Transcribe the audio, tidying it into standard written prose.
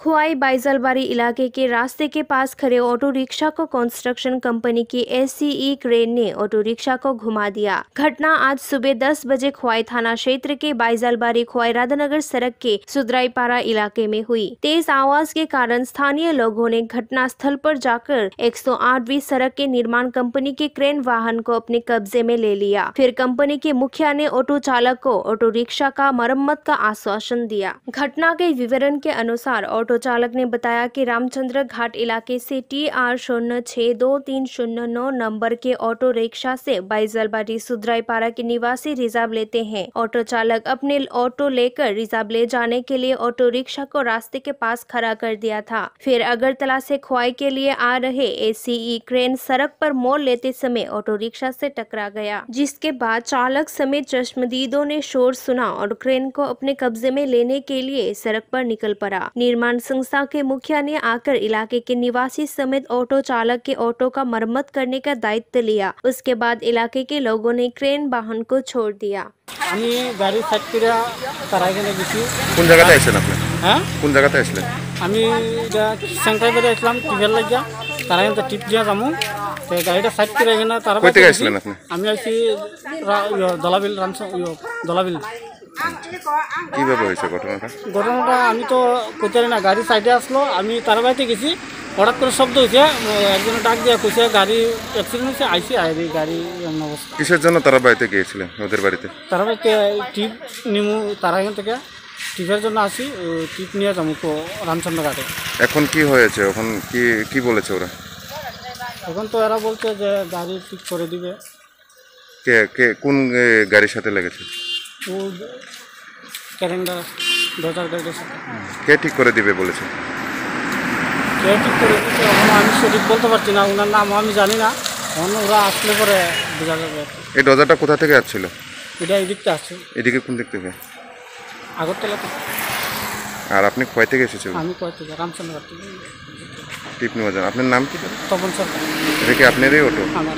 खुआई बाइजलबारी इलाके के रास्ते के पास खड़े ऑटो रिक्शा को कंस्ट्रक्शन कंपनी की एससीई क्रेन ने ऑटो रिक्शा को घुमा दिया। घटना आज सुबह 10 बजे खुआई थाना क्षेत्र के बाइजलबारी खुआई राधानगर सड़क के सुदराईपारा इलाके में हुई। तेज आवाज के कारण स्थानीय लोगों ने घटना स्थल पर जाकर 108वीं सड़क के निर्माण कंपनी के क्रेन वाहन को अपने कब्जे में ले लिया। फिर कंपनी के मुखिया ने ऑटो चालक को ऑटो रिक्शा का मरम्मत का आश्वासन दिया। घटना के विवरण के अनुसार ऑटो चालक ने बताया कि रामचंद्र घाट इलाके से TR 062309 नंबर के ऑटो रिक्शा से बाइजलबारी सुदराईपारा के निवासी रिजर्व लेते हैं। ऑटो चालक अपने ऑटो लेकर रिजर्व ले जाने के लिए ऑटो रिक्शा को रास्ते के पास खड़ा कर दिया था। फिर अगरतला से खुआई के लिए आ रहे एससीई क्रेन सड़क पर मोड़ लेते समय ऑटो रिक्शा से टकरा गया, जिसके बाद चालक समेत चश्मदीदों ने शोर सुना और क्रेन को अपने कब्जे में लेने के लिए सड़क पर निकल पड़ा। निर्माण संस्था के मुखिया ने आकर इलाके के निवासी समेत ऑटो चालक के ऑटो का मरम्मत करने का दायित्व लिया। उसके बाद इलाके के लोगों ने क्रेन वाहन को छोड़ दिया। गाड़ी साइड করে তারাইখানে গেছি। কোন জায়গাতে আছেন আপনি? হ্যাঁ, কোন জায়গাতে আসলেন? আমি এটা সেন্টারে আসলাম টিপের লাগিয়া তারাইখানে টিপ দিয়া যামু। তো গাড়িটা সাইড করে এখানে তারা কই থেকে আসলেন আপনি? আমি আইছি দলাবিল দলাবিল। কিভাবে হয়েছে ঘটনাটা? ঘটনাটা আমি তো কইতে না, গাড়ি সাইডে আসলো, আমি তার বাড়িতে গেছি, হঠাৎ করে শব্দ হয়েছে, একজন ডাক দিয়ে কইছে গাড়ি অ্যাক্সিডেন্ট হয়েছে, আইসি আইরি গাড়ি এমন অবস্থা। কিসের জন্য তারা বাড়িতে গিয়েছিলেন? ওদের বাড়িতে তারা বাড়িতে টিপ নিমু, তারা এখান থেকে টিপের জন্য আসি, টিপ নিয়ে যাবো রামচন্দ্র ঘাটে। এখন কি হয়েছে? এখন কি বলেছে ওরা? এখন তো এরা বলছে যে গাড়ি ঠিক করে দিবে। কে কোন গাড়ির সাথে লেগেছে? ও ক্যারেন্ডার দরজার গাড়ির সাথে। কে ঠিক করে দিবে বলেছে? কে ঠিক করে দিচ্ছে এখন আমি সঠিক বলতে পারছি না, ওনার নাম আমি জানি না। এখন ওরা আসলে পরে বোঝা যাবে। এই ডজারটা কোথা থেকে আসছিল? এটা এই দিকটা আসছে। এদিকে কোন দিক থেকে? আগরতলা থেকে। আর আপনি কয় থেকে এসেছিলেন? আমি কয় থেকে রামচন্দ্র ঘাট থেকে টিপ নেওয়া যান। আপনার নাম কি? তপন সরকার। এটা কি আপনারই অটো? আমার।